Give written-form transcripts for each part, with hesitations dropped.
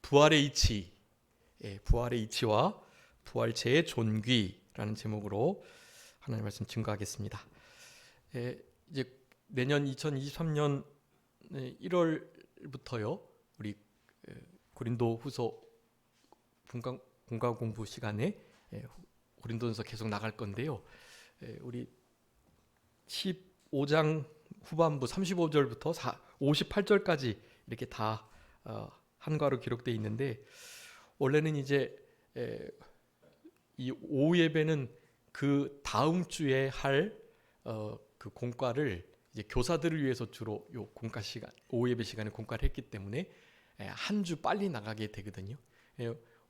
부활의 이치, 부활의 이치와 부활체의 존귀라는 제목으로 하나님 말씀 증거하겠습니다. 이제 내년 2023년 1월부터요, 우리 고린도후서 본과 공부 시간에 고린도전서 계속 나갈 건데요. 우리 15장 후반부 35절부터 58절까지 이렇게 다 한과로 기록되어 있는데, 원래는 이제 이 오후 예배는 그 다음 주에 할 그 공과를 이제 교사들을 위해서 주로 요 공과 시간, 오후 예배 시간에 공과를 했기 때문에 한 주 빨리 나가게 되거든요.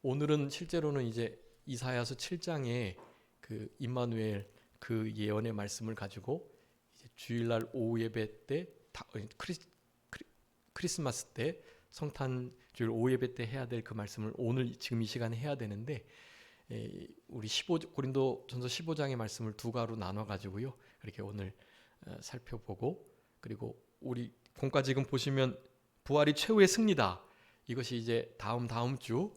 오늘은 실제로는 이제 이사야서 7장에 그 임마누엘 그 예언의 말씀을 가지고 이제 주일날 오후 예배 때 크리스마스 때 성탄 주일 오후 예배 때 해야 될 그 말씀을 오늘 지금 이 시간에 해야 되는데, 우리 고린도전서 15장의 말씀을 두 가로 나눠 가지고요, 이렇게 오늘 살펴보고, 그리고 우리 본과 지금 보시면 부활이 최후의 승리다, 이것이 이제 다음 주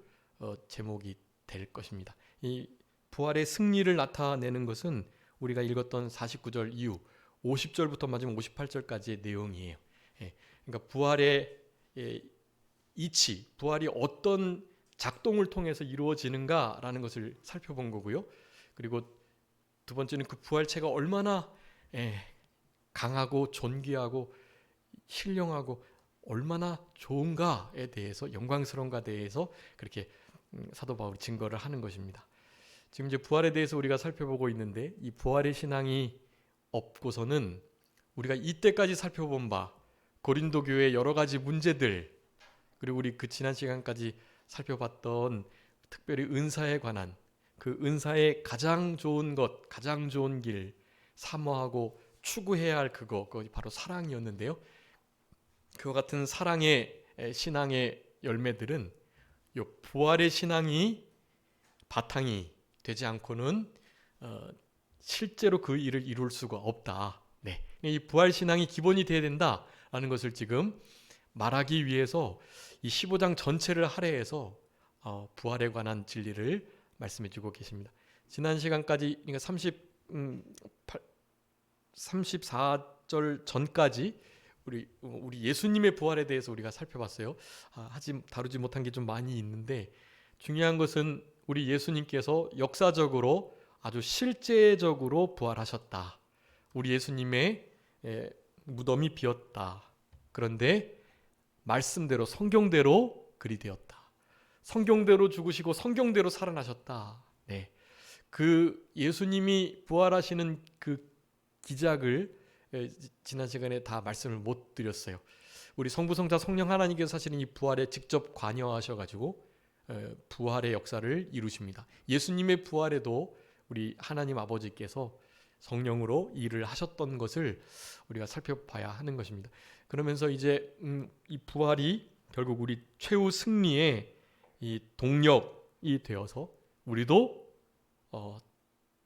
제목이 될 것입니다. 이 부활의 승리를 나타내는 것은 우리가 읽었던 49절 이후 50절부터 맞으면 58절까지의 내용이에요. 그러니까 부활의 이치, 부활이 어떤 작동을 통해서 이루어지는가라는 것을 살펴본 거고요. 그리고 두 번째는 그 부활체가 얼마나 강하고 존귀하고 신령하고 얼마나 좋은가에 대해서, 영광스러운가에 대해서 그렇게 사도 바울이 증거를 하는 것입니다. 지금 이제 부활에 대해서 우리가 살펴보고 있는데, 이 부활의 신앙이 없고서는 우리가 이때까지 살펴본 바 고린도 교회의 여러 가지 문제들, 그리고 우리 그 지난 시간까지 살펴봤던 특별히 은사에 관한 그 은사의 가장 좋은 것, 가장 좋은 길, 사모하고 추구해야 할 그것이 바로 사랑이었는데요. 그와 같은 사랑의 신앙의 열매들은 이 부활의 신앙이 바탕이 되지 않고는 실제로 그 일을 이룰 수가 없다. 이 부활 신앙이 기본이 되어야 된다라는 것을 지금 말하기 위해서 이 15장 전체를 할애해서 부활에 관한 진리를 말씀해주고 계십니다. 지난 시간까지, 그러니까 34절 전까지 우리 예수님의 부활에 대해서 우리가 살펴봤어요. 다루지 못한 게 좀 많이 있는데, 중요한 것은 우리 예수님께서 역사적으로 아주 실제적으로 부활하셨다. 우리 예수님의 무덤이 비었다. 그런데 말씀대로, 성경대로 그리 되었다. 성경대로 죽으시고 성경대로 살아나셨다. 그 예수님이 부활하시는 그 기작을 지난 시간에 다 말씀을 못 드렸어요. 우리 성부, 성자, 성령 하나님께서 사실은 이 부활에 직접 관여하셔가지고 부활의 역사를 이루십니다. 예수님의 부활에도 우리 하나님 아버지께서 성령으로 일을 하셨던 것을 우리가 살펴봐야 하는 것입니다. 그러면서 이제 이 부활이 결국 우리 최후 승리의 이 동력이 되어서 우리도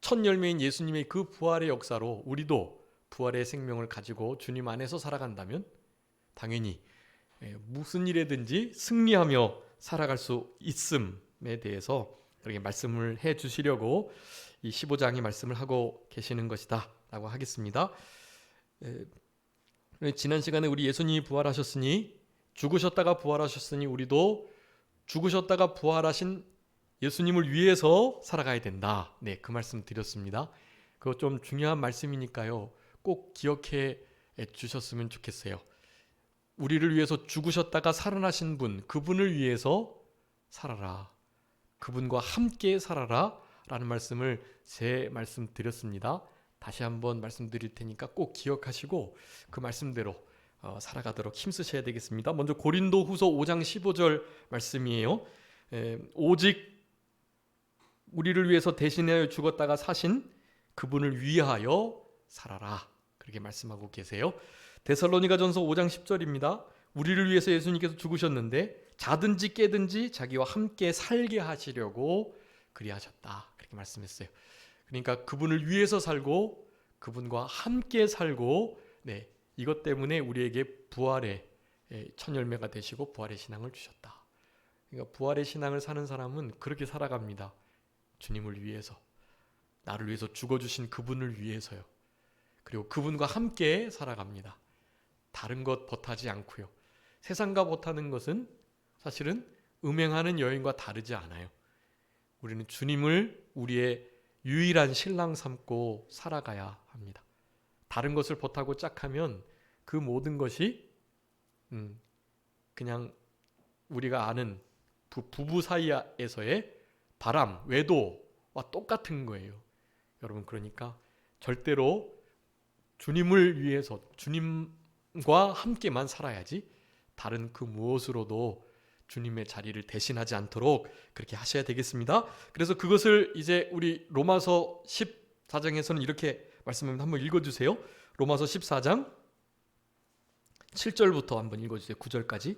첫 열매인 예수님의 그 부활의 역사로 우리도 부활의 생명을 가지고 주님 안에서 살아간다면 당연히 무슨 일에든지 승리하며 살아갈 수 있음에 대해서 그렇게 말씀을 해 주시려고 이 15장의 말씀을 하고 계시는 것이다 라고 하겠습니다. 지난 시간에 우리 예수님이 부활하셨으니, 죽으셨다가 부활하셨으니 우리도 죽으셨다가 부활하신 예수님을 위해서 살아가야 된다. 그 말씀 드렸습니다. 그거 좀 중요한 말씀이니까요, 꼭 기억해 주셨으면 좋겠어요. 우리를 위해서 죽으셨다가 살아나신 분, 그분을 위해서 살아라. 그분과 함께 살아라 라는 말씀을 제 말씀 드렸습니다. 다시 한번 말씀드릴 테니까 꼭 기억하시고 그 말씀대로 살아가도록 힘쓰셔야 되겠습니다. 먼저 고린도후서 5장 15절 말씀이에요. 오직 우리를 위해서 대신하여 죽었다가 사신 그분을 위하여 살아라, 그렇게 말씀하고 계세요. 데살로니가전서 5장 10절입니다. 우리를 위해서 예수님께서 죽으셨는데 자든지 깨든지 자기와 함께 살게 하시려고 그리하셨다, 그렇게 말씀했어요. 그러니까 그분을 위해서 살고 그분과 함께 살고, 이것 때문에 우리에게 부활의 첫 열매가 되시고 부활의 신앙을 주셨다. 그러니까 부활의 신앙을 사는 사람은 그렇게 살아갑니다. 주님을 위해서, 나를 위해서 죽어주신 그분을 위해서요. 그리고 그분과 함께 살아갑니다. 다른 것 벗하지 않고요. 세상과 벗하는 것은 사실은 음행하는 여인과 다르지 않아요. 우리는 주님을 우리의 유일한 신랑 삼고 살아가야 합니다. 다른 것을 벗하고 짝하면 그 모든 것이 그냥 우리가 아는 부부 사이에서의 바람, 외도와 똑같은 거예요. 여러분, 그러니까 절대로 주님을 위해서 주님과 함께만 살아야지 다른 그 무엇으로도 주님의 자리를 대신하지 않도록 그렇게 하셔야 되겠습니다. 그래서 그것을 이제 우리 로마서 14장에서는 이렇게 말씀합니다. 한번 읽어주세요. 로마서 14장 7절부터 한번 읽어주세요. 9절까지.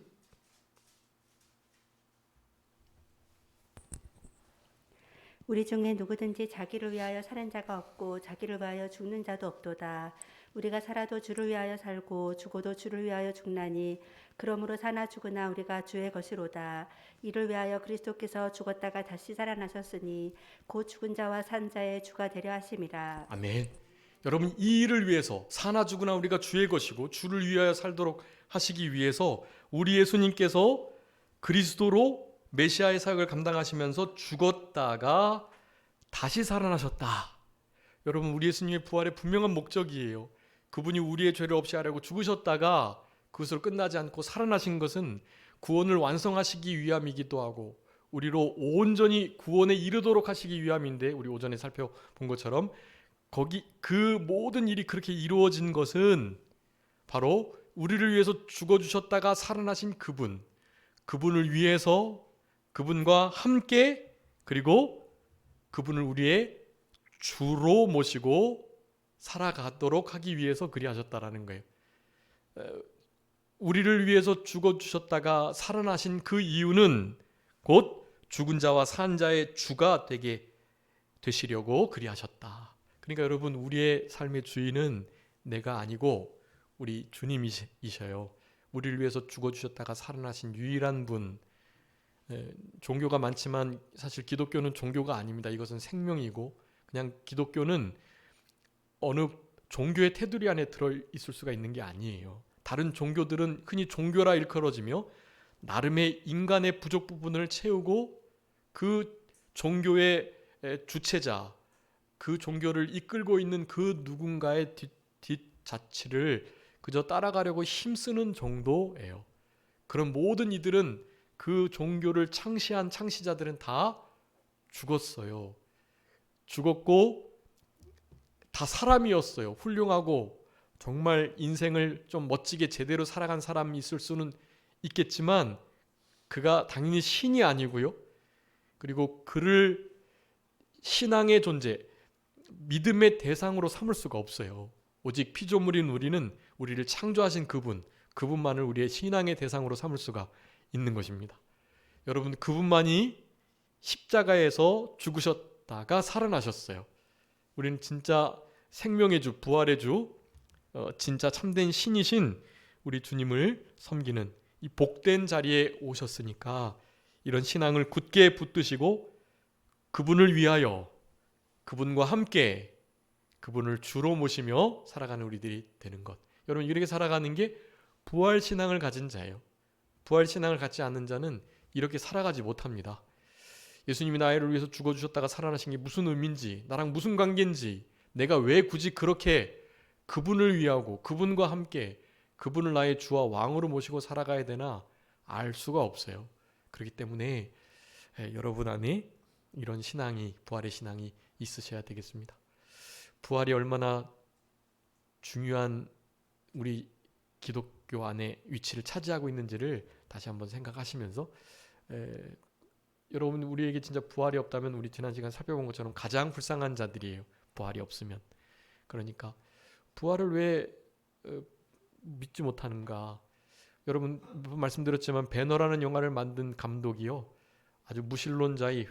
우리 중에 누구든지 자기를 위하여 사는 자가 없고 자기를 위하여 죽는 자도 없도다. 우리가 살아도 주를 위하여 살고 죽어도 주를 위하여 죽나니 그러므로 사나 죽으나 우리가 주의 것이로다. 이를 위하여 그리스도께서 죽었다가 다시 살아나셨으니 곧 죽은 자와 산 자의 주가 되려 하심이라. 아멘. 여러분, 이 일을 위해서 사나 죽으나 우리가 주의 것이고 주를 위하여 살도록 하시기 위해서 우리 예수님께서 그리스도로 메시아의 사역을 감당하시면서 죽었다가 다시 살아나셨다. 여러분, 우리 예수님의 부활의 분명한 목적이에요. 그분이 우리의 죄를 없이 하려고 죽으셨다가 그것으로 끝나지 않고 살아나신 것은 구원을 완성하시기 위함이기도 하고 우리로 온전히 구원에 이르도록 하시기 위함인데, 우리 오전에 살펴본 것처럼 그 모든 일이 그렇게 이루어진 것은 바로 우리를 위해서 죽어주셨다가 살아나신 그분을 위해서, 그분과 함께, 그리고 그분을 우리의 주로 모시고 살아가도록 하기 위해서 그리하셨다라는 거예요. 우리를 위해서 죽어주셨다가 살아나신 그 이유는 곧 죽은 자와 산 자의 주가 되게 되시려고 그리하셨다. 그러니까 여러분, 우리의 삶의 주인은 내가 아니고 우리 주님이셔요. 우리를 위해서 죽어주셨다가 살아나신 유일한 분. 종교가 많지만 사실 기독교는 종교가 아닙니다. 이것은 생명이고, 그냥 기독교는 어느 종교의 테두리 안에 들어있을 수가 있는 게 아니에요. 다른 종교들은 흔히 종교라 일컬어지며 나름의 인간의 부족 부분을 채우고 그 종교의 주체자, 그 종교를 이끌고 있는 그 누군가의 뒷자치를 그저 따라가려고 힘쓰는 정도예요. 그런 모든 이들은, 그 종교를 창시한 창시자들은 다 죽었어요. 죽었고 다 사람이었어요. 훌륭하고 정말 인생을 좀 멋지게 제대로 살아간 사람이 있을 수는 있겠지만 그가 당연히 신이 아니고요. 그리고 그를 신앙의 존재, 믿음의 대상으로 삼을 수가 없어요. 오직 피조물인 우리는 우리를 창조하신 그분만을 우리의 신앙의 대상으로 삼을 수가 있는 것입니다. 여러분, 그분만이 십자가에서 죽으셨다가 살아나셨어요. 우리는 진짜 생명의 주, 부활의 주, 진짜 참된 신이신 우리 주님을 섬기는 이 복된 자리에 오셨으니까 이런 신앙을 굳게 붙드시고 그분을 위하여, 그분과 함께 그분을 주로 모시며 살아가는 우리들이 되는 것. 여러분, 이렇게 살아가는 게 부활 신앙을 가진 자예요. 부활 신앙을 갖지 않는 자는 이렇게 살아가지 못합니다. 예수님이 나를 위해서 죽어주셨다가 살아나신 게 무슨 의미인지, 나랑 무슨 관계인지, 내가 왜 굳이 그렇게 그분을 위하고 그분과 함께 그분을 나의 주와 왕으로 모시고 살아가야 되나 알 수가 없어요. 그렇기 때문에 여러분 안에 이런 신앙이, 부활의 신앙이 있으셔야 되겠습니다. 부활이 얼마나 중요한 우리 기독교 안에 위치를 차지하고 있는지를 다시 한번 생각하시면서, 여러분, 우리에게 진짜 부활이 없다면 우리 지난 시간 살펴본 것처럼 가장 불쌍한 자들이에요. 부활이 없으면. 그러니까 부활을 왜 믿지 못하는가? 여러분, 말씀드렸지만 배너라는 영화를 만든 감독이요, 아주 무신론자의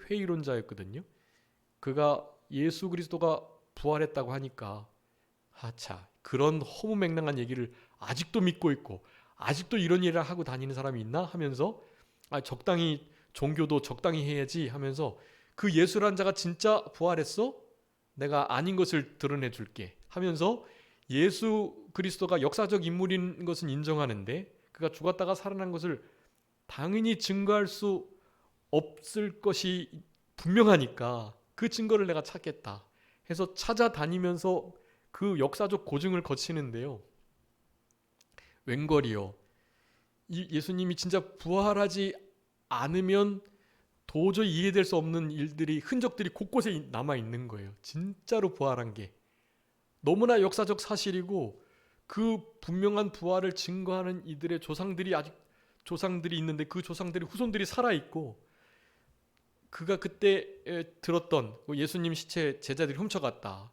회의론자였거든요. 그가 예수 그리스도가 부활했다고 하니까 그런 허무맹랑한 얘기를 아직도 믿고 있고 아직도 이런 일을 하고 다니는 사람이 있나 하면서 적당히 종교도 적당히 해야지 하면서 그 예수란 자가 진짜 부활했어? 내가 아닌 것을 드러내 줄게 하면서 예수 그리스도가 역사적 인물인 것은 인정하는데 그가 죽었다가 살아난 것을 당연히 증거할 수 없을 것이 분명하니까 그 증거를 내가 찾겠다 해서 찾아다니면서 그 역사적 고증을 거치는데요. 웬걸이요. 이 예수님이 진짜 부활하지 않으면 도저히 이해될 수 없는 일들이 흔적들이 곳곳에 남아 있는 거예요. 진짜로 부활한 게 너무나 역사적 사실이고 그 분명한 부활을 증거하는 이들의 조상들이 아직 조상들이 있는데 그 조상들의 후손들이 살아 있고 그가 그때 들었던 예수님 시체 제자들이 훔쳐갔다.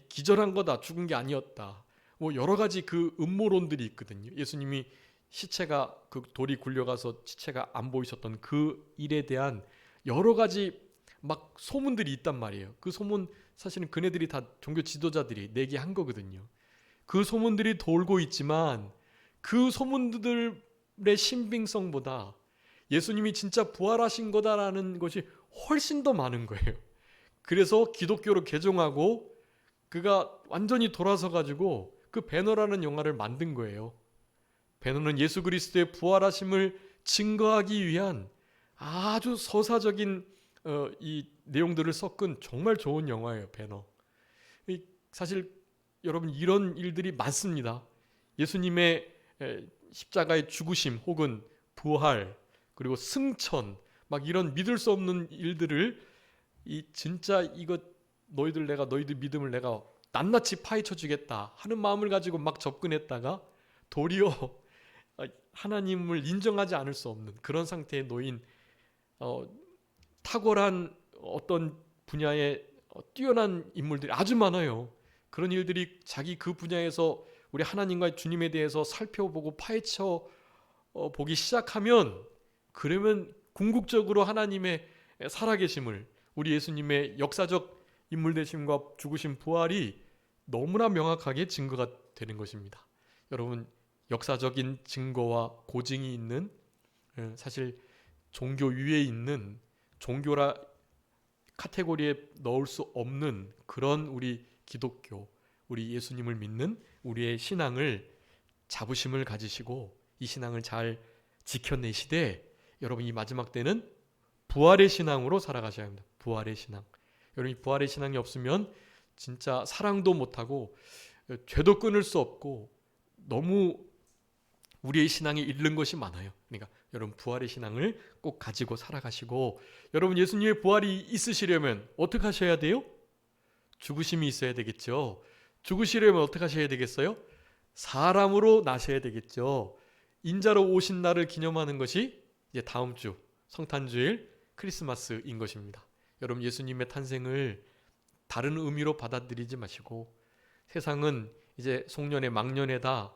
기절한 거다. 죽은 게 아니었다. 뭐 여러 가지 그 음모론들이 있거든요. 예수님이 시체가 그 돌이 굴려가서 시체가 안 보이셨던 그 일에 대한 여러 가지 막 소문들이 있단 말이에요. 그 소문 사실은 그네들이 다 종교 지도자들이 내기한 거거든요. 그 소문들이 돌고 있지만 그 소문들의 신빙성보다 예수님이 진짜 부활하신 거다라는 것이 훨씬 더 많은 거예요. 그래서 기독교로 개종하고 그가 완전히 돌아서 가지고 그 배너라는 영화를 만든 거예요. 배너는 예수 그리스도의 부활하심을 증거하기 위한 아주 서사적인 이 내용들을 섞은 정말 좋은 영화예요. 배너. 사실 여러분 이런 일들이 많습니다. 예수님의 십자가의 죽으심 혹은 부활 그리고 승천 막 이런 믿을 수 없는 일들을 이 진짜 이거 너희들 믿음을 내가 낱낱이 파헤쳐 주겠다 하는 마음을 가지고 막 접근했다가 도리어 하나님을 인정하지 않을 수 없는 그런 상태에 놓인 탁월한 어떤 분야의 뛰어난 인물들이 아주 많아요. 그런 일들이 자기 그 분야에서 우리 하나님과 주님에 대해서 살펴보고 파헤쳐 보기 시작하면 그러면 궁극적으로 하나님의 살아계심을 우리 예수님의 역사적 인물 되심과 죽으심 부활이 너무나 명확하게 증거가 되는 것입니다. 여러분 역사적인 증거와 고증이 있는 사실 종교 위에 있는 종교라 카테고리에 넣을 수 없는 그런 우리 기독교, 우리 예수님을 믿는 우리의 신앙을 자부심을 가지시고 이 신앙을 잘 지켜내시되 여러분 이 마지막 때는 부활의 신앙으로 살아가셔야 합니다. 부활의 신앙. 여러분 이 부활의 신앙이 없으면 진짜 사랑도 못하고 죄도 끊을 수 없고 너무 우리의 신앙이 잃는 것이 많아요. 그러니까 여러분 부활의 신앙을 꼭 가지고 살아가시고 여러분 예수님의 부활이 있으시려면 어떻게 하셔야 돼요? 죽으심이 있어야 되겠죠. 죽으시려면 어떻게 하셔야 되겠어요? 사람으로 나셔야 되겠죠. 인자로 오신 날을 기념하는 것이 이제 다음 주 성탄주일 크리스마스인 것입니다. 여러분 예수님의 탄생을 다른 의미로 받아들이지 마시고 세상은 이제 송년회 막년회다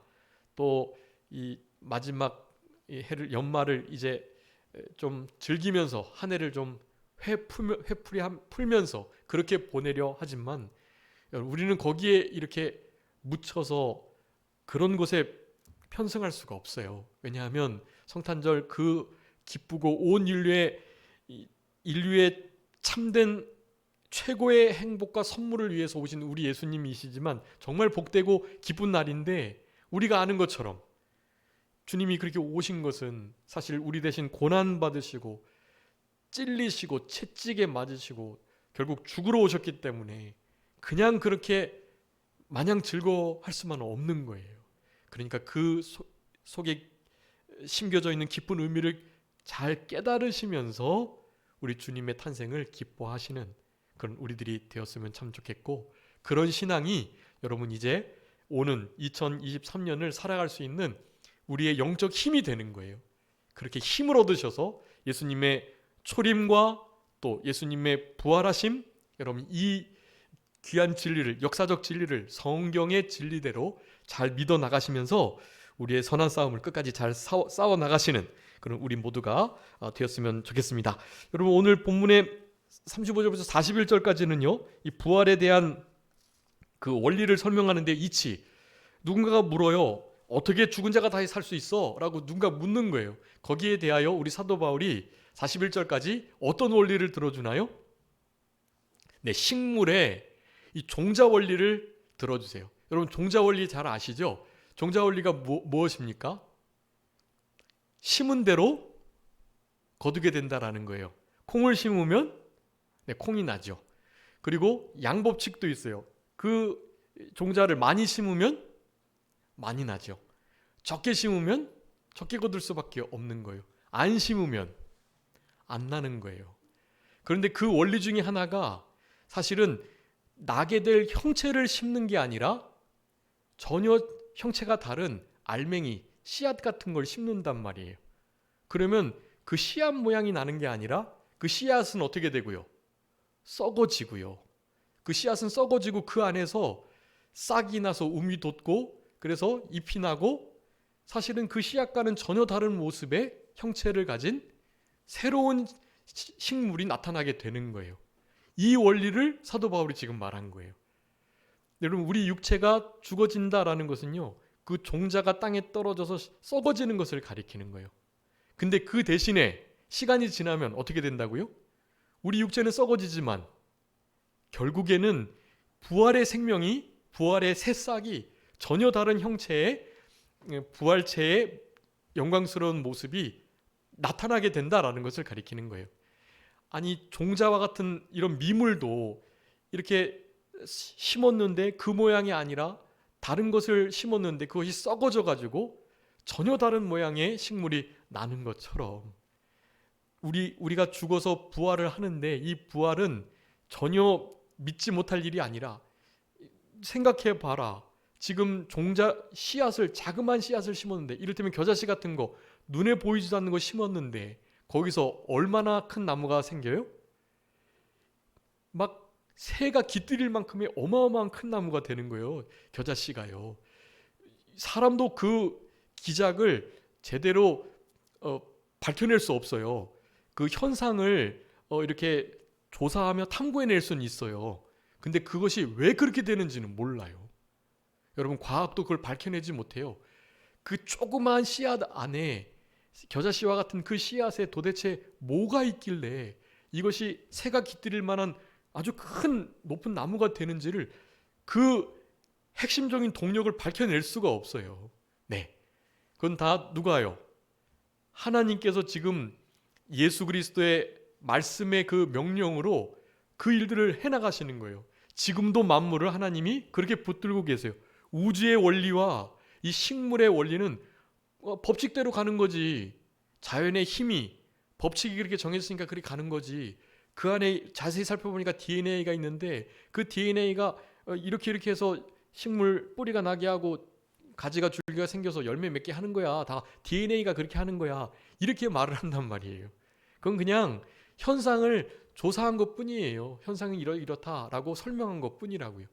또 이 마지막 해를 연말을 이제 좀 즐기면서 한 해를 좀 풀면서 그렇게 보내려 하지만 우리는 거기에 이렇게 묻혀서 그런 곳에 편승할 수가 없어요. 왜냐하면 성탄절 그 기쁘고 온 인류의 참된 최고의 행복과 선물을 위해서 오신 우리 예수님이시지만 정말 복되고 기쁜 날인데 우리가 아는 것처럼 주님이 그렇게 오신 것은 사실 우리 대신 고난 받으시고 찔리시고 채찍에 맞으시고 결국 죽으러 오셨기 때문에 그냥 그렇게 마냥 즐거워할 수만은 없는 거예요. 그러니까 그 속에 심겨져 있는 깊은 의미를 잘 깨달으시면서 우리 주님의 탄생을 기뻐하시는 그런 우리들이 되었으면 참 좋겠고 그런 신앙이 여러분 이제 오는 2023년을 살아갈 수 있는 우리의 영적 힘이 되는 거예요. 그렇게 힘을 얻으셔서 예수님의 초림과 또 예수님의 부활하심 여러분 이 귀한 진리를 역사적 진리를 성경의 진리대로 잘 믿어 나가시면서 우리의 선한 싸움을 끝까지 잘 싸워 나가시는 그런 우리 모두가 되었으면 좋겠습니다. 여러분 오늘 본문의 35절부터 41절까지는요. 이 부활에 대한 그 원리를 설명하는데 이치 누군가가 물어요. 어떻게 죽은 자가 다시 살 수 있어? 라고 누군가 묻는 거예요. 거기에 대하여 우리 사도 바울이 41절까지 어떤 원리를 들어주나요? 네, 식물의 이 종자 원리를 들어주세요. 여러분 종자 원리 잘 아시죠? 종자 원리가 무엇입니까? 심은 대로 거두게 된다라는 거예요. 콩을 심으면 네, 콩이 나죠. 그리고 양법칙도 있어요. 그 종자를 많이 심으면 많이 나죠. 적게 심으면 적게 거둘 수밖에 없는 거예요. 안 심으면 안 나는 거예요. 그런데 그 원리 중에 하나가 사실은 나게 될 형체를 심는 게 아니라 전혀 형체가 다른 알맹이, 씨앗 같은 걸 심는단 말이에요. 그러면 그 씨앗 모양이 나는 게 아니라 그 씨앗은 어떻게 되고요? 썩어지고요. 그 씨앗은 썩어지고 그 안에서 싹이 나서 움이 돋고 그래서 잎이 나고 사실은 그 씨앗과는 전혀 다른 모습의 형체를 가진 새로운 식물이 나타나게 되는 거예요. 이 원리를 사도 바울이 지금 말한 거예요. 여러분 우리 육체가 죽어진다라는 것은요. 그 종자가 땅에 떨어져서 썩어지는 것을 가리키는 거예요. 근데 그 대신에 시간이 지나면 어떻게 된다고요? 우리 육체는 썩어지지만 결국에는 부활의 생명이 부활의 새싹이 전혀 다른 형체의 부활체의 영광스러운 모습이 나타나게 된다라는 것을 가리키는 거예요. 아니 종자와 같은 이런 미물도 이렇게 심었는데 그 모양이 아니라 다른 것을 심었는데 그것이 썩어져 가지고 전혀 다른 모양의 식물이 나는 것처럼 우리가 죽어서 부활을 하는데 이 부활은 전혀 믿지 못할 일이 아니라 생각해 봐라. 지금 종자 씨앗을 자그마한 씨앗을 심었는데 이를테면 겨자씨 같은 거 눈에 보이지도 않는 거 심었는데 거기서 얼마나 큰 나무가 생겨요? 막 새가 깃들일 만큼의 어마어마한 큰 나무가 되는 거예요. 겨자씨가요. 사람도 그 기작을 제대로 밝혀낼 수 없어요. 그 현상을 이렇게 조사하며 탐구해낼 수는 있어요. 근데 그것이 왜 그렇게 되는지는 몰라요. 여러분 과학도 그걸 밝혀내지 못해요. 그 조그마한 씨앗 안에 겨자씨와 같은 그 씨앗에 도대체 뭐가 있길래 이것이 새가 깃들일 만한 아주 큰 높은 나무가 되는지를 그 핵심적인 동력을 밝혀낼 수가 없어요. 네, 그건 다 누가요? 하나님께서 지금 예수 그리스도의 말씀의 그 명령으로 그 일들을 해나가시는 거예요. 지금도 만물을 하나님이 그렇게 붙들고 계세요. 우주의 원리와 이 식물의 원리는 법칙대로 가는 거지. 자연의 힘이 법칙이 그렇게 정해졌으니까 그렇게 가는 거지. 그 안에 자세히 살펴보니까 DNA가 있는데 그 DNA가 이렇게 해서 식물 뿌리가 나게 하고 가지가 줄기가 생겨서 열매 맺게 하는 거야. 다 DNA가 그렇게 하는 거야. 이렇게 말을 한단 말이에요. 그건 그냥 현상을 조사한 것뿐이에요. 현상은 이렇다라고 설명한 것뿐이라고요.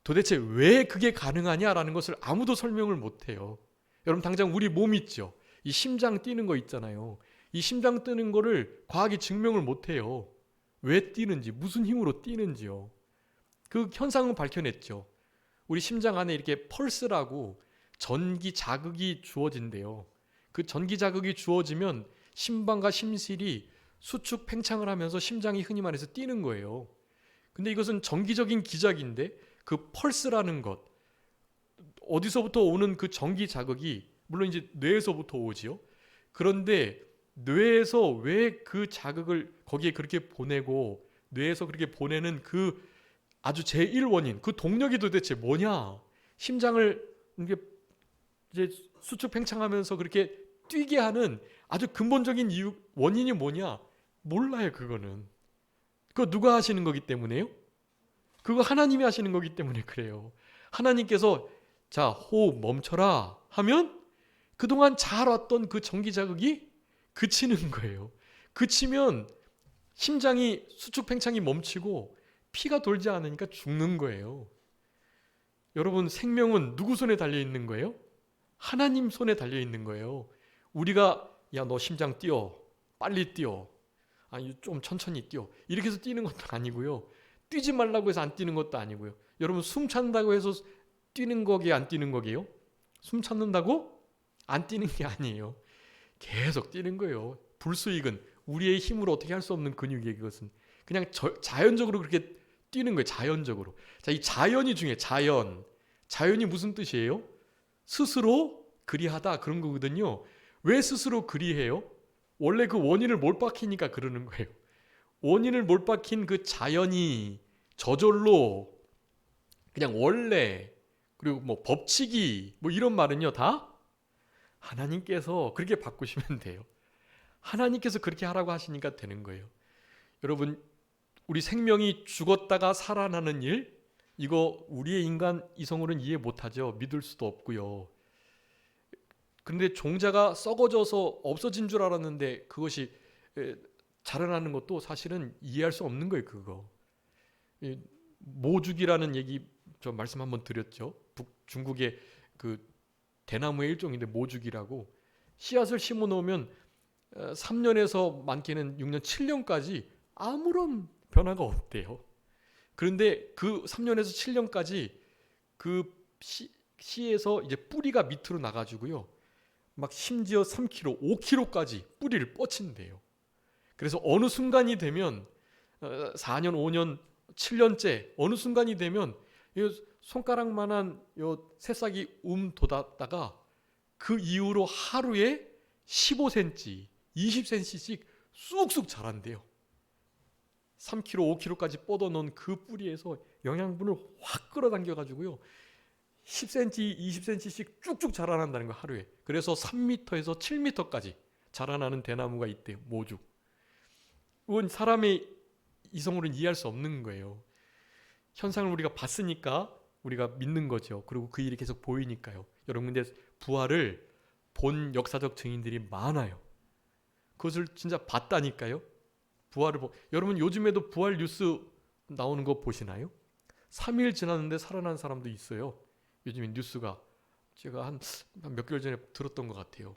도대체 왜 그게 가능하냐라는 것을 아무도 설명을 못해요. 여러분 당장 우리 몸 있죠. 이 심장 뛰는 거 있잖아요. 이 심장 뛰는 거를 과학이 증명을 못해요. 왜 뛰는지, 무슨 힘으로 뛰는지요. 그 현상은 밝혀냈죠. 우리 심장 안에 이렇게 펄스라고 전기 자극이 주어진대요. 그 전기 자극이 주어지면 심방과 심실이 수축 팽창을 하면서 심장이 흔히 말해서 뛰는 거예요. 근데 이것은 정기적인 기작인데 그 펄스라는 것, 어디서부터 오는 그 전기 자극이 물론 이제 뇌에서부터 오지요. 그런데 뇌에서 왜 그 자극을 거기에 그렇게 보내고 뇌에서 그렇게 보내는 그 아주 제1원인 그 동력이 도대체 뭐냐? 심장을 이제 수축 팽창하면서 그렇게 뛰게 하는 아주 근본적인 이유 원인이 뭐냐? 몰라요. 그거는. 그거 누가 하시는 거기 때문에요? 그거 하나님이 하시는 거기 때문에 그래요. 하나님께서 자 호흡 멈춰라 하면 그동안 잘 왔던 그 전기 자극이 그치는 거예요. 그치면 심장이 수축 팽창이 멈추고 피가 돌지 않으니까 죽는 거예요. 여러분 생명은 누구 손에 달려 있는 거예요? 하나님 손에 달려 있는 거예요. 우리가 야 너 심장 뛰어 빨리 뛰어 아니 좀 천천히 뛰어 이렇게 해서 뛰는 것도 아니고요. 뛰지 말라고 해서 안 뛰는 것도 아니고요. 여러분 숨 찬다고 해서 뛰는 거기에 안 뛰는 거기에요? 숨 참는다고 안 뛰는 게 아니에요. 계속 뛰는 거예요. 불수익은 우리의 힘으로 어떻게 할 수 없는 근육이에요. 그것은 그냥 자연적으로 그렇게 뛰는 거예요. 자연적으로. 자, 이 자연이 중요해요. 자연이 무슨 뜻이에요? 스스로 그리하다 그런 거거든요. 왜 스스로 그리해요? 원래 그 원인을 못 박히니까 그러는 거예요. 원인을 못 박힌 그 자연이 저절로 그냥 원래 그리고 뭐 법칙이 뭐 이런 말은요 다 하나님께서 그렇게 바꾸시면 돼요. 하나님께서 그렇게 하라고 하시니까 되는 거예요. 여러분, 우리 생명이 죽었다가 살아나는 일, 이거 우리의 인간 이성으로는 이해 못하죠. 믿을 수도 없고요. 그런데 종자가 썩어져서 없어진 줄 알았는데 그것이 자라나는 것도 사실은 이해할 수 없는 거예요. 그거 모죽이라는 얘기 저 말씀 한번 드렸죠. 중국의 그 대나무의 일종인데 모죽이라고 씨앗을 심어 놓으면 3년에서 많게는 6년, 7년까지 아무런 변화가 없대요. 그런데 그 3년에서 7년까지 그 씨에서 이제 뿌리가 밑으로 나가지고요. 막 심지어 3kg, 5kg까지 뿌리를 뻗친대요. 그래서 어느 순간이 되면 4년, 5년, 7년째 어느 순간이 되면 손가락만한 요 새싹이 돋았다가 그 이후로 하루에 15cm, 20cm씩 쑥쑥 자란대요. 3kg, 5kg까지 뻗어놓은 그 뿌리에서 영양분을 확 끌어당겨 가지고요. 10cm, 20cm씩 쭉쭉 자라난다는 거 하루에. 그래서 3m에서 7m까지 자라나는 대나무가 있대요. 모죽. 이건 사람의 이성으로는 이해할 수 없는 거예요. 현상을 우리가 봤으니까 우리가 믿는 거죠. 그리고 그 일이 계속 보이니까요. 여러분, 근데 부활을 본 역사적 증인들이 많아요. 그것을 진짜 봤다니까요. 여러분, 요즘에도 부활 뉴스 나오는 거 보시나요? 3일 지났는데 살아난 사람도 있어요. 요즘에 뉴스가 제가 한 몇 개월 전에 들었던 것 같아요.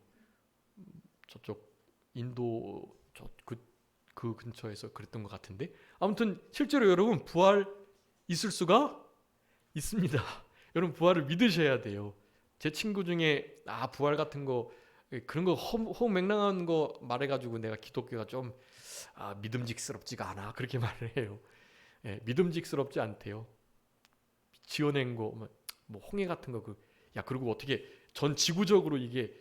저쪽 인도 그 근처에서 그랬던 것 같은데, 아무튼 실제로 여러분 부활 있을 수가 있습니다. 여러분 부활을 믿으셔야 돼요. 제 친구 중에 부활 같은 거 그런 거 허무맹랑한 거 말해가지고 내가 기독교가 좀 믿음직스럽지가 않아 그렇게 말을 해요. 예, 믿음직스럽지 않대요. 지어낸 거 뭐 홍해 같은 거 그리고 어떻게 전 지구적으로 이게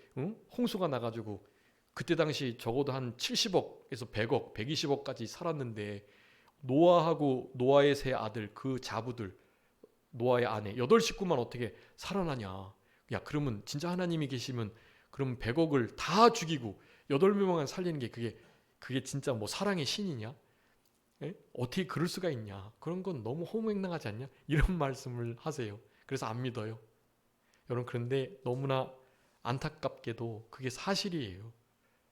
홍수가 나가지고 그때 당시 적어도 한 70억에서 100억, 120억까지 살았는데 노아하고 노아의 세 아들 그 자부들 노아의 아내 8식구만 어떻게 살아나냐. 야, 그러면 진짜 하나님이 계시면 그럼 100억을 다 죽이고 8명만 살리는 게 그게 진짜 뭐 사랑의 신이냐? 에? 어떻게 그럴 수가 있냐? 그런 건 너무 허무맹랑하지 않냐? 이런 말씀을 하세요. 그래서 안 믿어요. 여러분, 그런데 너무나 안타깝게도 그게 사실이에요.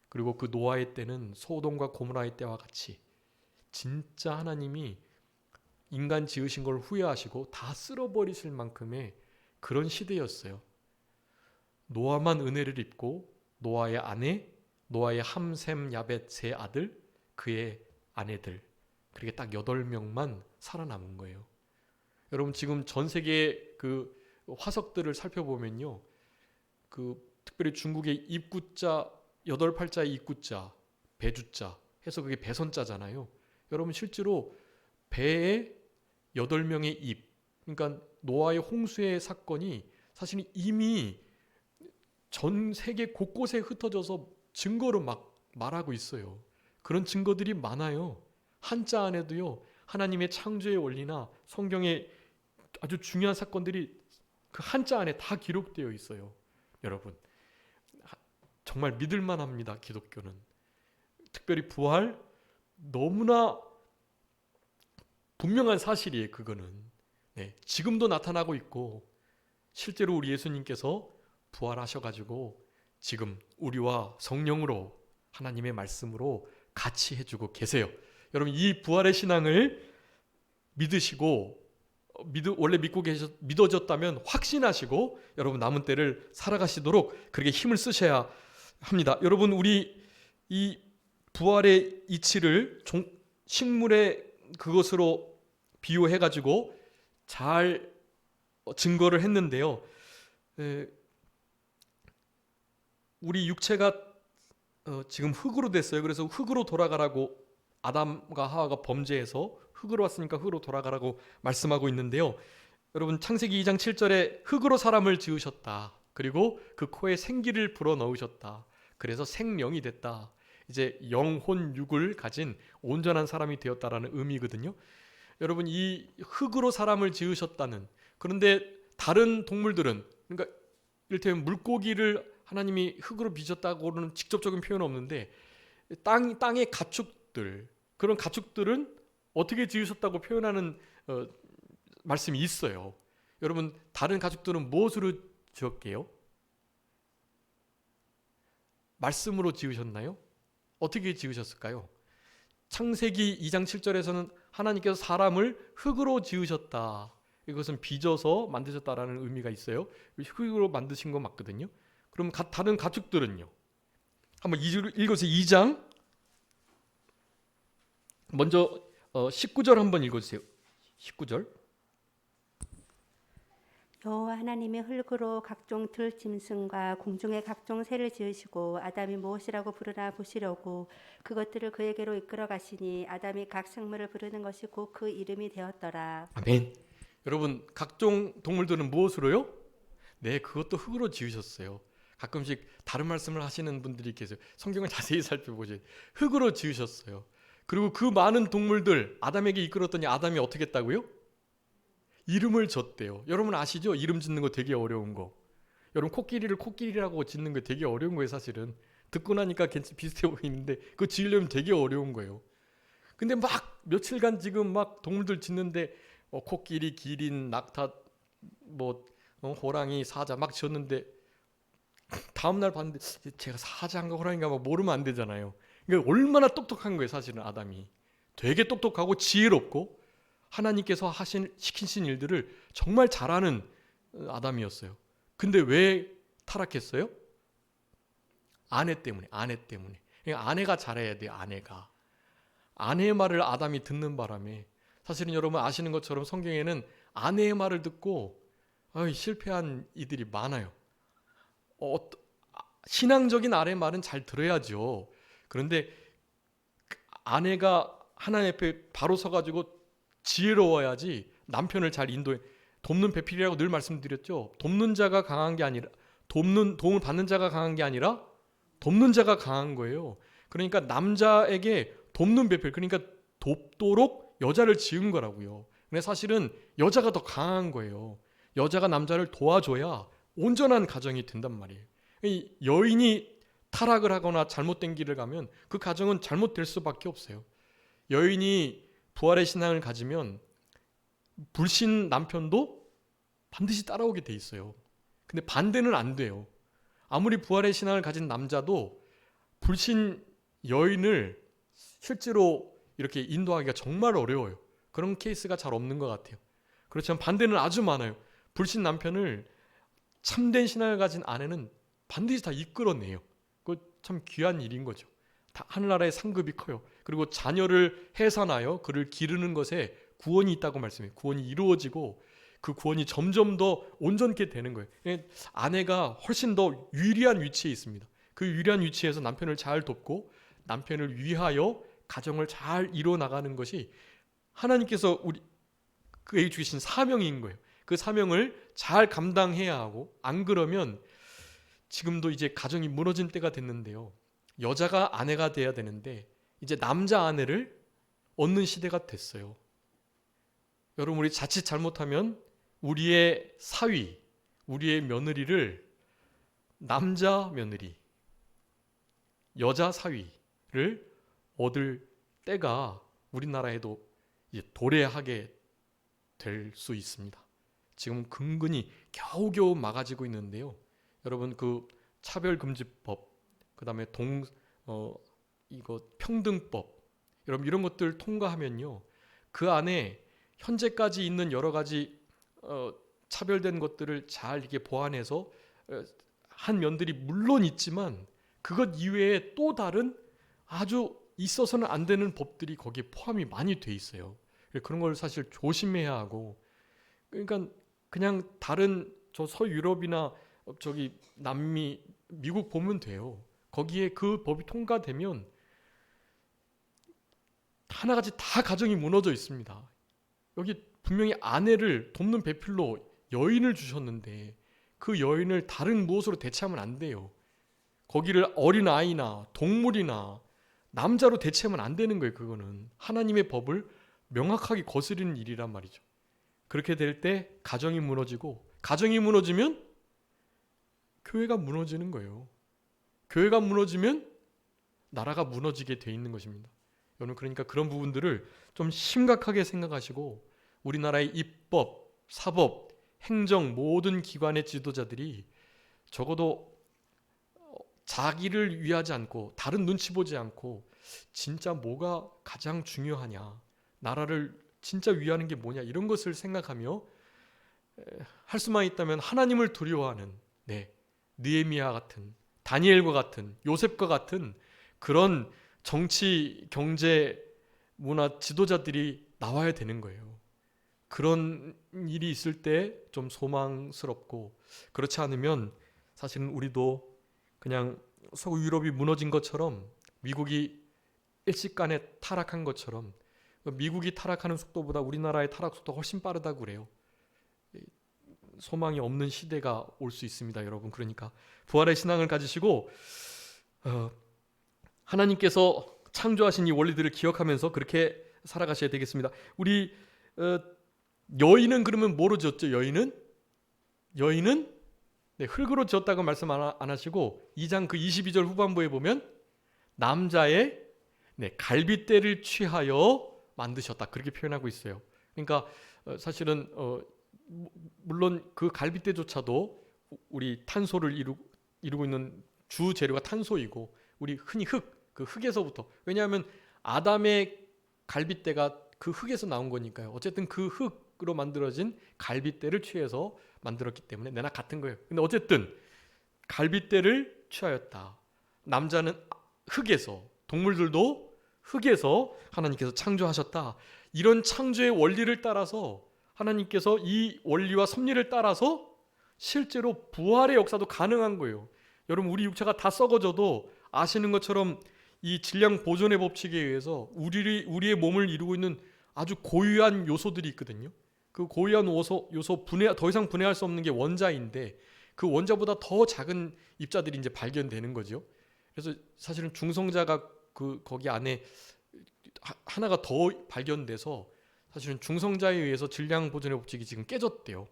그리고 그 노아의 때는 소돔과 고모라의 때와 같이 진짜 하나님이 인간 지으신 걸 후회하시고 다 쓸어버리실 만큼의 그런 시대였어요. 노아만 은혜를 입고 노아의 아내, 노아의 함, 셈, 야벳 세 아들, 그의 아내들, 그렇게 딱 8명만 살아남은 거예요. 여러분, 지금 전 세계 그 화석들을 살펴보면요, 특별히 중국의 입구자 8팔자의 입구자, 배주자 해서 그게 배선자잖아요. 여러분, 실제로 배에 8명의 입, 그러니까 노아의 홍수의 사건이 사실 이미 전 세계 곳곳에 흩어져서 증거로 막 말하고 있어요. 그런 증거들이 많아요. 한자 안에도요, 하나님의 창조의 원리나 성경의 아주 중요한 사건들이 그 한자 안에 다 기록되어 있어요. 여러분, 정말 믿을만 합니다. 기독교는. 특별히 부활, 너무나 분명한 사실이에요. 그거는. 네, 지금도 나타나고 있고 실제로 우리 예수님께서 부활하셔가지고 지금 우리와 성령으로 하나님의 말씀으로 같이 해주고 계세요. 여러분, 이 부활의 신앙을 믿으시고 원래 믿어졌다면 확신하시고 여러분 남은 때를 살아가시도록 그렇게 힘을 쓰셔야 합니다. 여러분, 우리 이 부활의 이치를 식물의 그것으로 비유해가지고 잘 증거를 했는데요. 우리 육체가 지금 흙으로 됐어요. 그래서 흙으로 돌아가라고 아담과 하와가 범죄해서 흙으로 왔으니까 흙으로 돌아가라고 말씀하고 있는데요. 여러분 창세기 2장 7절에 흙으로 사람을 지으셨다. 그리고 그 코에 생기를 불어 넣으셨다. 그래서 생명이 됐다. 이제 영혼 육을 가진 온전한 사람이 되었다라는 의미거든요. 여러분 이 흙으로 사람을 지으셨다는, 그런데 다른 동물들은, 그러니까 이를테면 물고기를 하나님이 흙으로 빚었다고는 직접적인 표현은 없는데 땅의 가축들, 그런 가축들은 어떻게 지으셨다고 표현하는 말씀이 있어요. 여러분 다른 가축들은 무엇으로 지었게요? 말씀으로 지으셨나요? 어떻게 지으셨을까요? 창세기 2장 7절에서는 하나님께서 사람을 흙으로 지으셨다. 이것은 빚어서 만드셨다라는 의미가 있어요. 흙으로 만드신 거 맞거든요. 그럼 다른 가축들은요? 한번 읽어주세요. 2장 먼저 19절 한번 읽어주세요. 19절. 여호와 하나님이 흙으로 각종 들짐승과 공중의 각종 새를 지으시고 아담이 무엇이라고 부르나 보시려고 그것들을 그에게로 이끌어 가시니 아담이 각 생물을 부르는 것이 곧 그 이름이 되었더라. 아멘. 여러분 각종 동물들은 무엇으로요? 네, 그것도 흙으로 지으셨어요. 가끔씩 다른 말씀을 하시는 분들이 계세요. 성경을 자세히 살펴보세요. 흙으로 지으셨어요. 그리고 그 많은 동물들 아담에게 이끌었더니 아담이 어떻게 했다고요? 이름을 줬대요. 여러분 아시죠? 이름 짓는 거 되게 어려운 거. 여러분 코끼리를 코끼리라고 짓는 거 되게 어려운 거예요. 사실은 듣고 나니까 비슷해 보이는데 그거 지으려면 되게 어려운 거예요. 근데 막 며칠간 지금 막 동물들 짓는데 코끼리, 기린, 낙타, 호랑이, 사자 막 지었는데 다음날 봤는데 제가 사자인가 호랑이인가 막 모르면 안 되잖아요. 그러니까 얼마나 똑똑한 거예요. 사실은 아담이 되게 똑똑하고 지혜롭고 하나님께서 시키신 일들을 정말 잘하는 아담이었어요. 근데 왜 타락했어요? 아내 때문에. 그러니까 아내가 잘해야 돼요. 아내의 말을 아담이 듣는 바람에, 사실은 여러분 아시는 것처럼 성경에는 아내의 말을 듣고 실패한 이들이 많아요. 신앙적인 아내의 말은 잘 들어야죠. 그런데 아내가 하나님 앞에 바로 서가지고 지혜로워야지 남편을 잘 인도해. 돕는 배필이라고 늘 말씀드렸죠. 돕는 자가 강한 게 아니라 도움을 받는 자가 강한 게 아니라 돕는 자가 강한 거예요. 그러니까 남자에게 돕는 배필, 그러니까 돕도록 여자를 지은 거라고요. 근데 사실은 여자가 더 강한 거예요. 여자가 남자를 도와줘야 온전한 가정이 된단 말이에요. 이 여인이 타락을 하거나 잘못된 길을 가면 그 가정은 잘못될 수밖에 없어요. 여인이 부활의 신앙을 가지면 불신 남편도 반드시 따라오게 돼 있어요. 근데 반대는 안 돼요. 아무리 부활의 신앙을 가진 남자도 불신 여인을 실제로 이렇게 인도하기가 정말 어려워요. 그런 케이스가 잘 없는 것 같아요. 그렇지만 반대는 아주 많아요. 불신 남편을 참된 신앙을 가진 아내는 반드시 다 이끌어내요. 그거 참 귀한 일인 거죠. 다 하늘나라의 상급이 커요. 그리고 자녀를 해산하여 그를 기르는 것에 구원이 있다고 말씀해요. 구원이 이루어지고 그 구원이 점점 더 온전케 되는 거예요. 아내가 훨씬 더 유리한 위치에 있습니다. 그 유리한 위치에서 남편을 잘 돕고 남편을 위하여 가정을 잘 이루어 나가는 것이 하나님께서 그에게 주신 사명인 거예요. 그 사명을 잘 감당해야 하고, 안 그러면 지금도 이제 가정이 무너진 때가 됐는데요. 여자가 아내가 돼야 되는데 이제 남자 아내를 얻는 시대가 됐어요. 여러분 우리 자칫 잘못하면 우리의 사위, 우리의 며느리를 남자 며느리, 여자 사위를 얻을 때가 우리나라에도 이제 도래하게 될 수 있습니다. 지금 근근히 겨우겨우 막아지고 있는데요. 여러분 그 차별금지법, 그다음에 평등법, 여러분 이런 것들 통과하면요, 그 안에 현재까지 있는 여러 가지 차별된 것들을 잘 이렇게 보완해서 한 면들이 물론 있지만 그것 이외에 또 다른 아주 있어서는 안 되는 법들이 거기에 포함이 많이 돼 있어요. 그런 걸 사실 조심해야 하고, 그러니까 그냥 다른 저 서유럽이나 저기 남미 미국 보면 돼요. 거기에 그 법이 통과되면 하나같이 다 가정이 무너져 있습니다. 여기 분명히 아내를 돕는 배필로 여인을 주셨는데 그 여인을 다른 무엇으로 대체하면 안 돼요. 거기를 어린아이나 동물이나 남자로 대체하면 안 되는 거예요. 그거는 하나님의 법을 명확하게 거스르는 일이란 말이죠. 그렇게 될 때 가정이 무너지고, 가정이 무너지면 교회가 무너지는 거예요. 교회가 무너지면 나라가 무너지게 돼 있는 것입니다. 여러분, 그러니까 그런 부분들을 좀 심각하게 생각하시고, 우리나라의 입법, 사법, 행정 모든 기관의 지도자들이 적어도 자기를 위하지 않고 다른 눈치 보지 않고 진짜 뭐가 가장 중요하냐, 나라를 진짜 위하는 게 뭐냐, 이런 것을 생각하며 할 수만 있다면 하나님을 두려워하는, 느헤미야 같은, 다니엘과 같은, 요셉과 같은 그런 정치, 경제, 문화 지도자들이 나와야 되는 거예요. 그런 일이 있을 때 좀 소망스럽고, 그렇지 않으면 사실은 우리도 그냥 서구 유럽이 무너진 것처럼, 미국이 일시간에 타락한 것처럼, 미국이 타락하는 속도보다 우리나라의 타락 속도가 훨씬 빠르다고 그래요. 소망이 없는 시대가 올 수 있습니다, 여러분. 그러니까 부활의 신앙을 가지시고 하나님께서 창조하신 이 원리들을 기억하면서 그렇게 살아가셔야 되겠습니다. 우리 여인은 그러면 뭐로 지었죠? 여인은 흙으로 지었다고 말씀 안 하시고 2장 그 22절 후반부에 보면 남자의 갈빗대를 취하여 만드셨다, 그렇게 표현하고 있어요. 그러니까 사실은 물론 그 갈빗대조차도 우리 탄소를 이루고 있는 주 재료가 탄소이고, 우리 흔히 그 흙에서부터, 왜냐하면 아담의 갈빗대가 그 흙에서 나온 거니까요. 어쨌든 그 흙으로 만들어진 갈빗대를 취해서 만들었기 때문에 내나 같은 거예요. 근데 어쨌든 갈빗대를 취하였다. 남자는 흙에서, 동물들도 흙에서 하나님께서 창조하셨다. 이런 창조의 원리를 따라서 하나님께서 이 원리와 섭리를 따라서 실제로 부활의 역사도 가능한 거예요. 여러분, 우리 육체가 다 썩어져도 아시는 것처럼 이 질량 보존의 법칙에 의해서 우리의 몸을 이루고 있는 아주 고유한 요소들이 있거든요. 그 고유한 요소 더 이상 분해할 수 없는 게 원자인데, 그 원자보다 더 작은 입자들이 이제 발견되는 거죠. 그래서 사실은 중성자가 거기 안에 하나가 더 발견돼서 사실은 중성자에 의해서 질량 보존의 법칙이 지금 깨졌대요.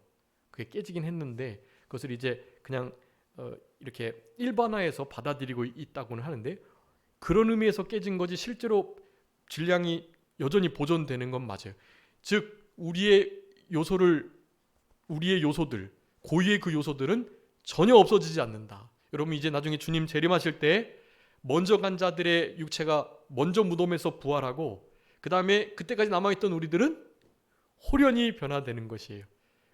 그게 깨지긴 했는데 그것을 이제 그냥 이렇게 일반화해서 받아들이고 있다고는 하는데, 그런 의미에서 깨진 거지 실제로 질량이 여전히 보존되는 건 맞아요. 즉 우리의 요소들, 고유의 그 요소들은 전혀 없어지지 않는다. 여러분, 이제 나중에 주님 재림하실 때 먼저 간 자들의 육체가 먼저 무덤에서 부활하고, 그 다음에 그때까지 남아있던 우리들은 홀연히 변화되는 것이에요.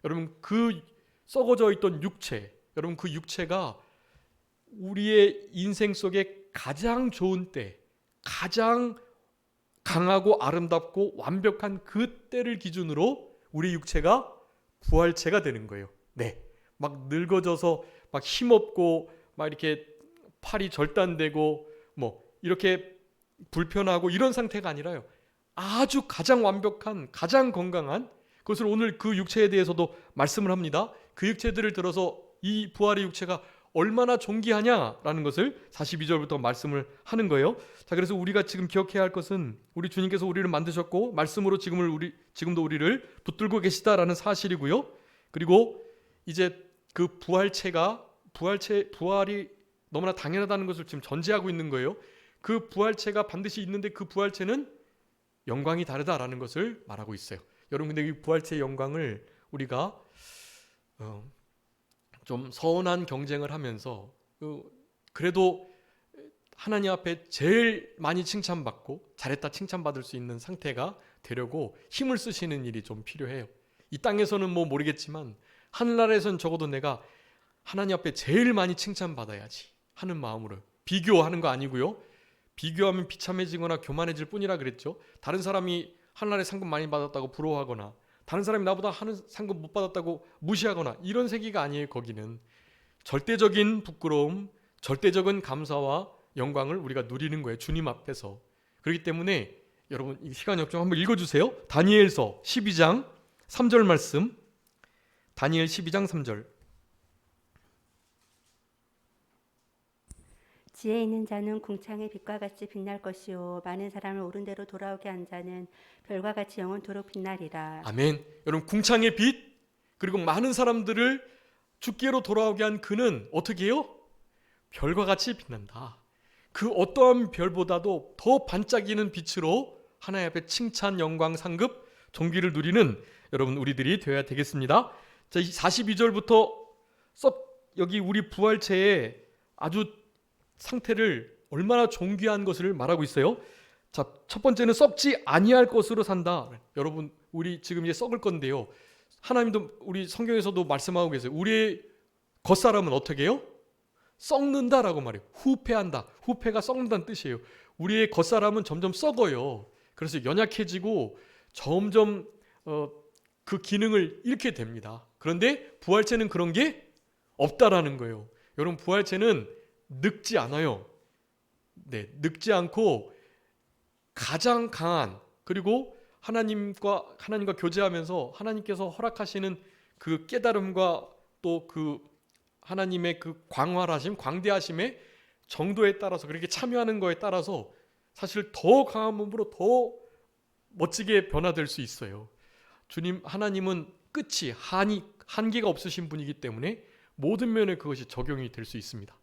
여러분, 그 썩어져 있던 육체, 여러분 그 육체가 우리의 인생 속에 가장 좋은 때, 가장 강하고 아름답고 완벽한 그 때를 기준으로 우리 육체가 부활체가 되는 거예요. 막 늙어져서 막 힘없고 막 이렇게 팔이 절단되고 뭐 이렇게 불편하고 이런 상태가 아니라요, 아주 가장 완벽한, 가장 건강한 그것을 오늘 그 육체에 대해서도 말씀을 합니다. 그 육체들을 들어서 이 부활의 육체가 얼마나 존귀하냐라는 것을 42절부터 말씀을 하는 거예요. 자, 그래서 우리가 지금 기억해야 할 것은 우리 주님께서 우리를 만드셨고 말씀으로 지금도 우리를 붙들고 계시다라는 사실이고요. 그리고 이제 그 부활이 너무나 당연하다는 것을 지금 전제하고 있는 거예요. 그 부활체가 반드시 있는데 그 부활체는 영광이 다르다라는 것을 말하고 있어요. 여러분, 근데 이 부활체의 영광을 우리가 좀 서운한 경쟁을 하면서 그래도 하나님 앞에 제일 많이 칭찬받고 잘했다 칭찬받을 수 있는 상태가 되려고 힘을 쓰시는 일이 좀 필요해요. 이 땅에서는 뭐 모르겠지만 하늘나라에서는 적어도 내가 하나님 앞에 제일 많이 칭찬받아야지 하는 마음으로, 비교하는 거 아니고요. 비교하면 비참해지거나 교만해질 뿐이라 그랬죠. 다른 사람이 하늘나라에 상금 많이 받았다고 부러워하거나 다른 사람이 나보다 하는 상금 못 받았다고 무시하거나 이런 세계가 아니에요. 거기는 절대적인 부끄러움, 절대적인 감사와 영광을 우리가 누리는 거예요. 주님 앞에서. 그렇기 때문에 여러분 시간이 없지만 한번 읽어주세요. 다니엘서 12장 3절 말씀. 다니엘 12장 3절. 지혜 있는 자는 궁창의 빛과 같이 빛날 것이요 많은 사람을 옳은 대로 돌아오게 한 자는 별과 같이 영원토록 빛나리라. 아멘. 여러분 궁창의 빛 그리고 많은 사람들을 주께로 돌아오게 한 그는 어떻게 해요? 별과 같이 빛난다. 그 어떠한 별보다도 더 반짝이는 빛으로 하나님 앞에 칭찬, 영광, 상급, 존귀를 누리는 여러분 우리들이 되어야 되겠습니다. 자, 42절부터 여기 우리 부활체의 아주 상태를 얼마나 존귀한 것을 말하고 있어요. 자, 첫 번째는 썩지 아니할 것으로 산다. 여러분 우리 지금 이제 썩을 건데요. 하나님도 우리 성경에서도 말씀하고 계세요. 우리의 겉사람은 어떻게 해요? 썩는다라고 말해요. 후패한다. 후패가 썩는다는 뜻이에요. 우리의 겉사람은 점점 썩어요. 그래서 연약해지고 점점 그 기능을 잃게 됩니다. 그런데 부활체는 그런 게 없다라는 거예요. 여러분 부활체는 늙지 않아요. 네, 늙지 않고 가장 강한 그리고 하나님과 교제하면서 하나님께서 허락하시는 그 깨달음과 또 그 하나님의 그 광활하심, 광대하심의 정도에 따라서 그렇게 참여하는 거에 따라서 사실 더 강한 몸으로 더 멋지게 변화될 수 있어요. 하나님은 끝이 한계가 없으신 분이기 때문에 모든 면에 그것이 적용이 될 수 있습니다.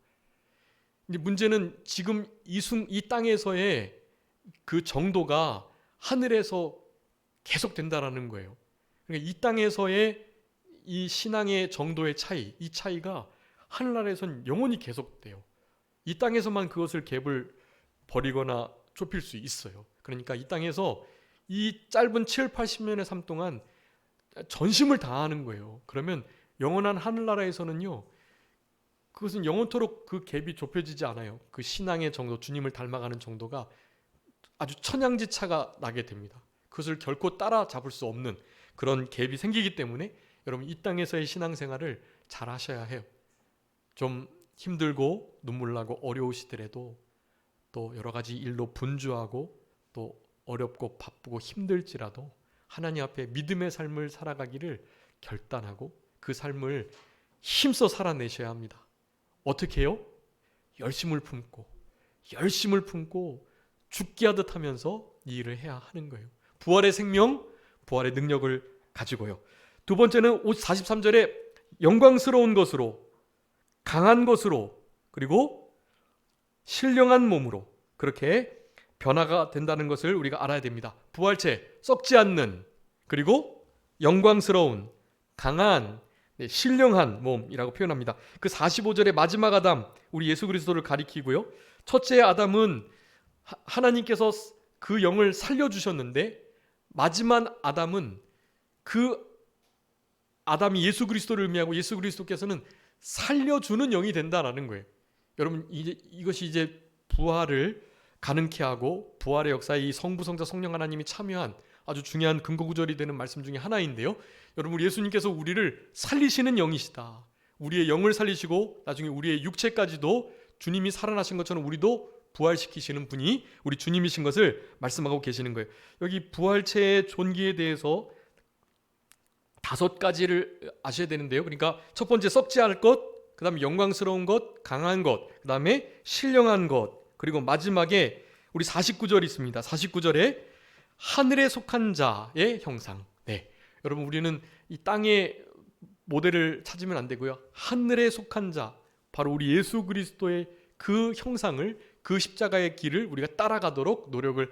근데 문제는 지금 이 땅에서의 그 정도가 하늘에서 계속 된다라는 거예요. 그러니까 이 땅에서의 이 신앙의 정도의 차이, 이 차이가 하늘나라에선 영원히 계속돼요. 이 땅에서만 그것을 갭을 버리거나 좁힐 수 있어요. 그러니까 이 땅에서 이 짧은 7, 80년의 삶 동안 전심을 다하는 거예요. 그러면 영원한 하늘나라에서는요, 그것은 영원토록 그 갭이 좁혀지지 않아요. 그 신앙의 정도, 주님을 닮아가는 정도가 아주 천양지차가 나게 됩니다. 그것을 결코 따라잡을 수 없는 그런 갭이 생기기 때문에 여러분 이 땅에서의 신앙생활을 잘 하셔야 해요. 좀 힘들고 눈물 나고 어려우시더라도 또 여러 가지 일로 분주하고 또 어렵고 바쁘고 힘들지라도 하나님 앞에 믿음의 삶을 살아가기를 결단하고 그 삶을 힘써 살아내셔야 합니다. 어떻게 해요? 열심을 품고 죽게 하듯 하면서 이 일을 해야 하는 거예요. 부활의 생명, 부활의 능력을 가지고요. 두 번째는 43절에 영광스러운 것으로, 강한 것으로, 그리고 신령한 몸으로 그렇게 변화가 된다는 것을 우리가 알아야 됩니다. 부활체, 썩지 않는, 그리고 영광스러운, 강한, 신령한 몸이라고 표현합니다. 그 45절의 마지막 아담, 우리 예수 그리스도를 가리키고요. 첫째 아담은 하나님께서 그 영을 살려주셨는데 마지막 아담은 그 아담이 예수 그리스도를 의미하고 예수 그리스도께서는 살려주는 영이 된다라는 거예요. 여러분 이것이 이제 부활을 가능케 하고 부활의 역사에 이 성부, 성자, 성령 하나님이 참여한 아주 중요한 근거구절이 되는 말씀 중에 하나인데요. 여러분 우리 예수님께서 우리를 살리시는 영이시다. 우리의 영을 살리시고 나중에 우리의 육체까지도 주님이 살아나신 것처럼 우리도 부활시키시는 분이 우리 주님이신 것을 말씀하고 계시는 거예요. 여기 부활체의 존귀에 대해서 5가지를 아셔야 되는데요. 그러니까 첫 번째 썩지 않을 것, 그 다음에 영광스러운 것, 강한 것, 그 다음에 신령한 것, 그리고 마지막에 우리 49절이 있습니다. 49절에 하늘에 속한 자의 형상. 네, 여러분 우리는 이 땅의 모델을 찾으면 안 되고요. 하늘에 속한 자, 바로 우리 예수 그리스도의 그 형상을, 그 십자가의 길을 우리가 따라가도록 노력을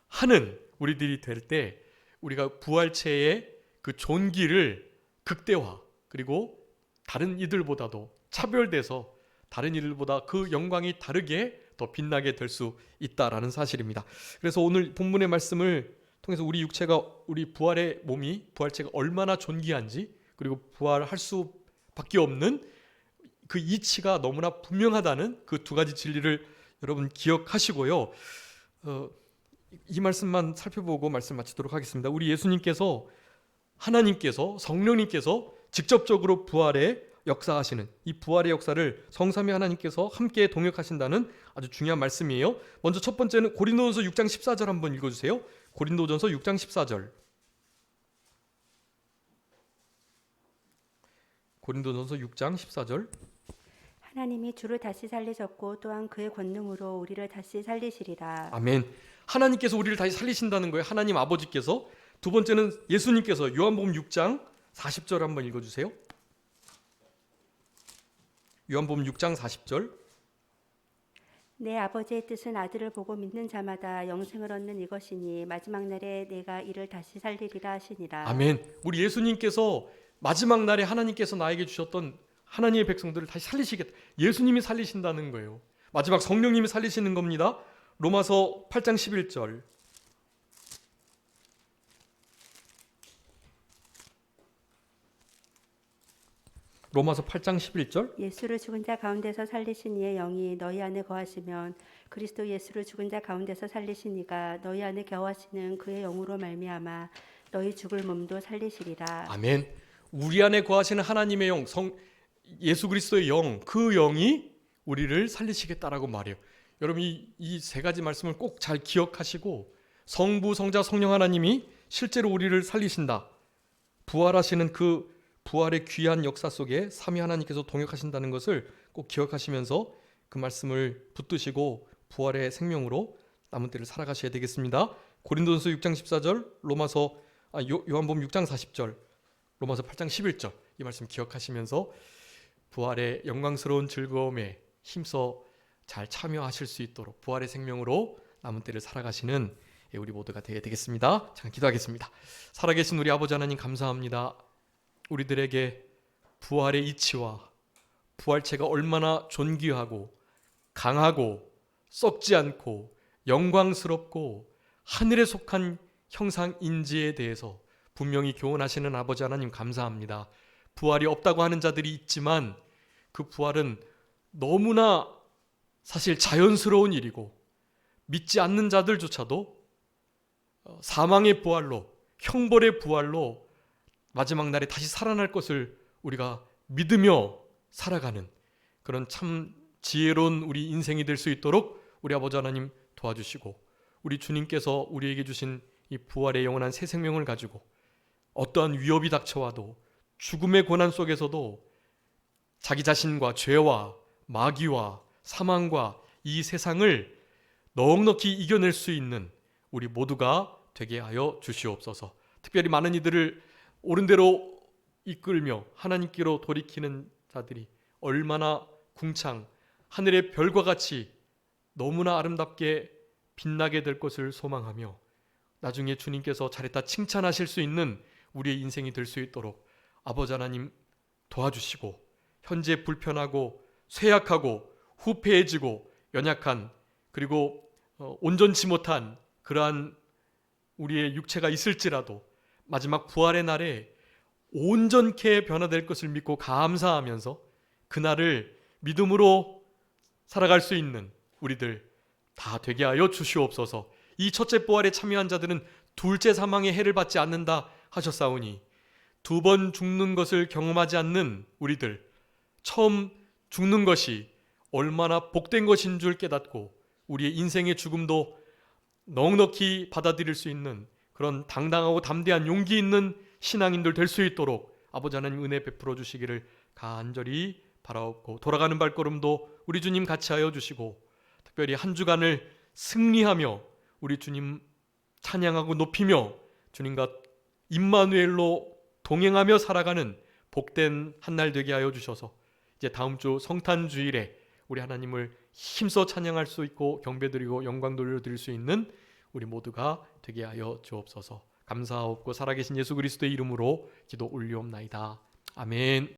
하는 우리들이 될 때 우리가 부활체의 그 존귀를 극대화, 그리고 다른 이들보다도 차별돼서 다른 이들보다 그 영광이 다르게 더 빛나게 될 수 있다라는 사실입니다. 그래서 오늘 본문의 말씀을 통해서 우리 육체가, 우리 부활의 몸이, 부활체가 얼마나 존귀한지, 그리고 부활할 수밖에 없는 그 이치가 너무나 분명하다는 그 2가지 진리를 여러분 기억하시고요. 이 말씀만 살펴보고 말씀 마치도록 하겠습니다. 우리 예수님께서, 하나님께서, 성령님께서 직접적으로 부활에 역사하시는 이 부활의 역사를 성삼위 하나님께서 함께 동역하신다는 아주 중요한 말씀이에요. 먼저 첫 번째는 고린도전서 6장 14절 한번 읽어주세요. 고린도전서 6장 14절. 고린도전서 6장 14절. 하나님이 주를 다시 살리셨고 또한 그의 권능으로 우리를 다시 살리시리라. 아멘. 하나님께서 우리를 다시 살리신다는 거예요. 하나님 아버지께서. 두 번째는 예수님께서. 요한복음 6장 40절 한번 읽어주세요. 요한복음 6장 40절. 내 아버지의 뜻은 아들을 보고 믿는 자마다 영생을 얻는 이것이니 마지막 날에 내가 이를 다시 살리리라 하시니라. 아멘. 우리 예수님께서 마지막 날에 하나님께서 나에게 주셨던 하나님의 백성들을 다시 살리시겠다. 예수님이 살리신다는 거예요. 마지막 성령님이 살리시는 겁니다. 로마서 8장 11절. 로마서 8장 11절. 예수를 죽은 자 가운데서 살리신 이의 영이 너희 안에 거하시면 그리스도 예수를 죽은 자 가운데서 살리신 이가 너희 안에 거하시는 그의 영으로 말미암아 너희 죽을 몸도 살리시리라. 아멘. 우리 안에 거하시는 하나님의 영, 예수 그리스도의 영, 그 영이 우리를 살리시겠다라고 말해요. 여러분 이 세 가지 말씀을 꼭 잘 기억하시고 성부, 성자, 성령 하나님이 실제로 우리를 살리신다. 부활하시는 그 부활의 귀한 역사 속에 삼위 하나님께서 동역하신다는 것을 꼭 기억하시면서 그 말씀을 붙드시고 부활의 생명으로 남은 때를 살아가셔야 되겠습니다. 고린도전서 6장 14절, 요한복음 6장 40절, 로마서 8장 11절 이 말씀 기억하시면서 부활의 영광스러운 즐거움에 힘써 잘 참여하실 수 있도록 부활의 생명으로 남은 때를 살아가시는 우리 모두가 되겠습니다. 잠깐 기도하겠습니다. 살아계신 우리 아버지 하나님 감사합니다. 우리들에게 부활의 이치와 부활체가 얼마나 존귀하고 강하고 썩지 않고 영광스럽고 하늘에 속한 형상인지에 대해서 분명히 교훈하시는 아버지 하나님 감사합니다. 부활이 없다고 하는 자들이 있지만 그 부활은 너무나 사실 자연스러운 일이고 믿지 않는 자들조차도 사망의 부활로 형벌의 부활로 마지막 날에 다시 살아날 것을 우리가 믿으며 살아가는 그런 참 지혜로운 우리 인생이 될 수 있도록 우리 아버지 하나님 도와주시고 우리 주님께서 우리에게 주신 이 부활의 영원한 새 생명을 가지고 어떠한 위협이 닥쳐와도 죽음의 고난 속에서도 자기 자신과 죄와 마귀와 사망과 이 세상을 넉넉히 이겨낼 수 있는 우리 모두가 되게 하여 주시옵소서. 특별히 많은 이들을 옳은 대로 이끌며 하나님께로 돌이키는 자들이 얼마나 궁창 하늘의 별과 같이 너무나 아름답게 빛나게 될 것을 소망하며 나중에 주님께서 잘했다 칭찬하실 수 있는 우리의 인생이 될 수 있도록 아버지 하나님 도와주시고 현재 불편하고 쇠약하고 후패해지고 연약한 그리고 온전치 못한 그러한 우리의 육체가 있을지라도 마지막 부활의 날에 온전케 변화될 것을 믿고 감사하면서 그날을 믿음으로 살아갈 수 있는 우리들 다 되게 하여 주시옵소서. 이 첫째 부활에 참여한 자들은 둘째 사망의 해를 받지 않는다 하셨사오니 두 번 죽는 것을 경험하지 않는 우리들 처음 죽는 것이 얼마나 복된 것인 줄 깨닫고 우리의 인생의 죽음도 넉넉히 받아들일 수 있는 그런 당당하고 담대한 용기 있는 신앙인들 될 수 있도록 아버지 하나님 은혜 베풀어 주시기를 간절히 바라옵고 돌아가는 발걸음도 우리 주님 같이 하여 주시고 특별히 한 주간을 승리하며 우리 주님 찬양하고 높이며 주님과 임마누엘로 동행하며 살아가는 복된 한 날 되게 하여 주셔서 이제 다음 주 성탄 주일에 우리 하나님을 힘써 찬양할 수 있고 경배드리고 영광 돌려드릴 수 있는 우리 모두가 되게 하여 주옵소서. 감사하옵고 살아계신 예수 그리스도의 이름으로 기도 올리옵나이다. 아멘.